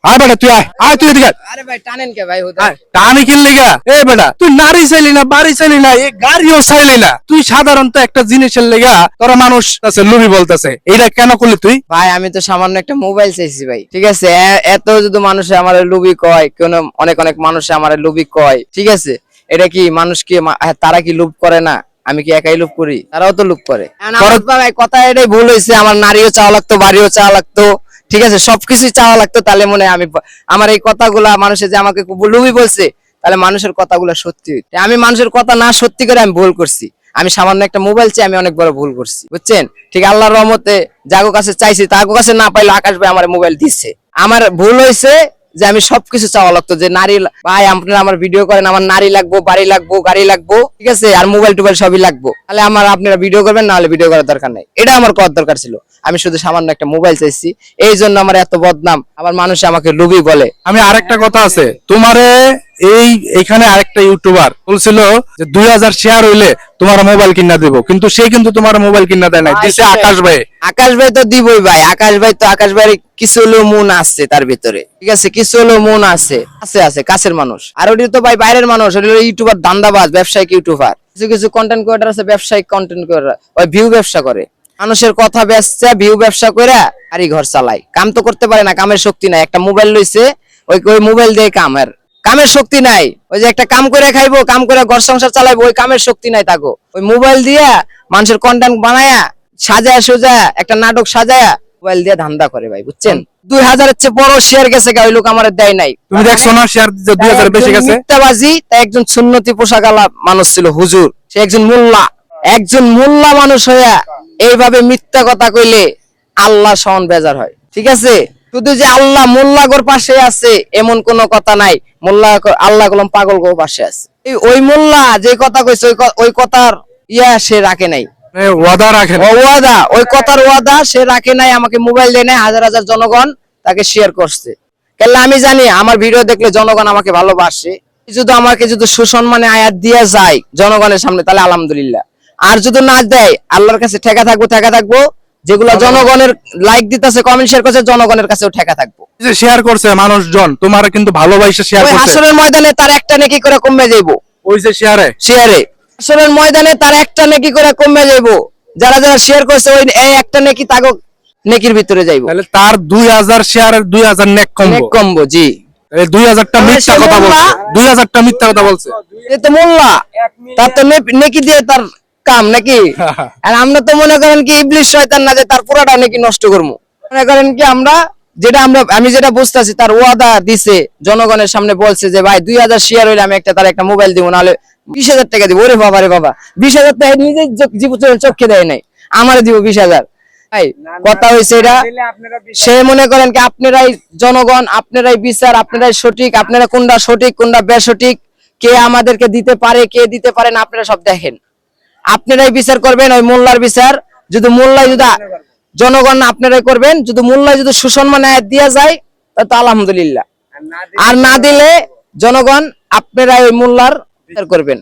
আয় বেটা তুই আয় তুই এদিকে আরে ভাই টানেন কে ভাই আয়। টানি কিনলি গা এ বেটা তুই নারী চাইলি না বাড়ি চাইলি না এই গাড়িও চাইলি না তুই সাধারণত একটা জিনিসের লেগা তোরা মানুষ আছে লুবি বলতেছে এটা কেন করলি তুই? ভাই আমি তো সামান্য একটা মোবাইল চাইছি ভাই, ঠিক আছে? এত যদি মানুষে আমার লুবি কয়, কোন অনেক অনেক মানুষে আমার লুবি কয়, ঠিক আছে? এটা কি মানুষ কি তারা কি লুপ করে না? আমি কি একাই লুপ করি? তারাও তো লুপ করে। ভাই কথা এটাই ভুল হয়েছে, আমার নারীও চাওয়া লাগতো, বাড়িও চাওয়া লাগতো, ঠিক আছে? সবকিছুই চাওয়া লাগতো, তাহলে মনে হয় আমি আমার এই কথাগুলা মানুষে যে আমাকে লুবি বলছে, তাহলে মানুষের কথাগুলো সত্যি হইতে আমি মানুষের কথা না সত্যি করে আমি ভুল করছি। আমি সামান্য একটা মোবাইল চাই, আমি অনেক বড় ভুল করছি, বুঝছেন? ঠিক আল্লাহর রহমতে যাগো কাছে চাইছি, তাগো কাছে না পাইলে আকাশ ভাই আমার মোবাইল দিচ্ছে। আমার ভুল হয়েছে যে আমি সবকিছু চাওয়া লাগতো, যে নারী ভাই আপনারা আমার ভিডিও করেন, আমার নারী লাগবো, বাড়ি লাগবো, গাড়ি লাগবো, ঠিক আছে? আর মোবাইল টোবাইল সবই লাগবো, তাহলে আমার আপনারা ভিডিও করবেন, না হলে ভিডিও করার দরকার নাই। এটা আমার করার দরকার ছিল। আমি শুধু সামান্য একটা মোবাইল চাইছি, এই জন্য আমার এত বদনাম, আবার মানুষ আমাকে লুবি বলে। আমি আরেকটা কথা আছে তোমারে এইখানে আরেকটা ইউটিউবার বলছিল যে 2000 শেয়ার হইলে তোমার মোবাইল কিনা দেব, কিন্তু সে কিন্তু তোমার মোবাইল কিনা দেয় নাই, দিছে আকাশ ভাই। আকাশ ভাই তো দিবই ভাই, আকাশ ভাই তো, আকাশ ভাই কিছু হলেও মন আছে তার ভিতরে, ঠিক আছে? কিছু হলেও মন আছে, আছে কাছের মানুষ। আর ওটি তো ভাই বাইরের মানুষ, ওটি ইউটিউবার দান্দাবাজ, ব্যবসায়িক ইউটিউবার। কিছু কিছু কন্টেন্ট ক্রিয়েটর আছে ব্যবসায়িক কন্টেন্ট ক্রিয়েটর, ওই ভিউ ব্যবসা করে, মানুষের কথা বেচছে, ভিউ ব্যবসা করে আর ঘর চালায়। কাম তো করতে পারে না, কামের শক্তি নাই। একটা মোবাইল লইছে, ওই মোবাইল দিয়ে কামের শক্তি নাই। ওই যে একটা কাম করে খাইবো, কাম করে ঘর সংসার চালাইবো, ওই কামের শক্তি নাই তাগো। ওই মোবাইল দিয়া মানুষের কন্টেন্ট বানায়া সাজায়া সোজা একটা নাটক সাজায়া মোবাইল দিয়ে ধান্দা করে ভাই, বুঝছেন? 2000 এর চেয়ে বড় শেয়ার গেছে, ওই লোক আমার দেয় নাই। তুমি দেখছো না শেয়ার 2000 বেশি গেছে? মিথ্যাবাজি। তাই একজন সুন্নতি পোশাকালা মানুষ ছিল, হুজুর, সে একজন মোল্লা মানুষ হইয়া এইভাবে মিথ্যা কথা কইলে আল্লাহ সমান বেজার হয়, ঠিক আছে? শুধু যে আল্লাহ মোল্লাগর পাশে আছে এমন কোন কথা নাই, মোল্লা আল্লাহ কলম পাগল গো পাশে আছে। ওই মোল্লা যে কথা কইছে ওই কথার সে রাখে নাই, ওয়াদা রাখে না। ওয়াদা, ওই কথার ওয়াদা সে রাখে নাই। আমাকে মোবাইল দেয় নাই, হাজার হাজার জনগণ তাকে শেয়ার করছে। কেন আমি জানি আমার ভিডিও দেখলে জনগণ আমাকে ভালোবাসে। যদি আমাকে যদি সুসম্মানে আয়াত দিয়ে যায় জনগণের সামনে, তাহলে আলহামদুলিল্লাহ। আর যদি না দেয়, আল্লাহর কাছে ঠেকা থাকবো। যেগুলো জনগণের লাইক দিতেছে, কমেন্ট শেয়ার করছে, জনগণের কাছেও ঠেকা থাকবো। যে শেয়ার করছে মানুষজন, তোমার কিন্তু ভালোবাসা শেয়ার করছে। হাসরের ময়দানে তার একটা নেকি করে কমে যাইবো। ওই যে শেয়ারে হাসরের ময়দানে তার একটা নেকি করে কমে যাইবো। যারা যারা শেয়ার করছে, ওই একটা নেকি তাগো নেকির ভিতরে যাইবো। তাহলে তার 2000 শেয়ারের 2000 নেক কমবো। জি, 2000টা মিথ্যা কথা বলছে, 2000টা মিথ্যা কথা বলছে। এ তো মোল্লা, তার তো নেকি দিয়ে তার কাম নাকি? আর আমরা তো মনে করেন কি ইবলিশ শয়তান না যে তার পুরাটা নাকি নষ্ট করবো। মনে করেন কি আমি যেটা বুঝতেছি, তার ওয়াদা দিছে, জনগণের সামনে বলছে যে ভাই 2000 শেয়ার হইলে আমি তার একটা মোবাইল দিব, নাহলে 20,000 টাকা দিব। ওরে বাবা রে বাবা, 20,000 টাকা নিজে চোখে দেয় নাই, আমারে দিব 20,000। ভাই কথা হয়েছে এটা। সে মনে করেন কি আপনারাই জনগণ, আপনারাই বিচার, আপনারাই সঠিক, আপনারা কোনটা সঠিক কোনটা বেসঠিক, কে আমাদেরকে দিতে পারে কে দিতে পারে না, আপনারা সব দেখেন, আপনারাই বিচার করবেন। ওই মোল্লার বিচার যদি জনগণ আপনারাই করবেন। যদি মোল্লায় যদি সুসম্মান আয়াত দেওয়া যায়, তাহলে তো আলহামদুলিল্লাহ। আর না দিলে জনগণ আপনারাই ওই মোল্লার বিচার করবেন।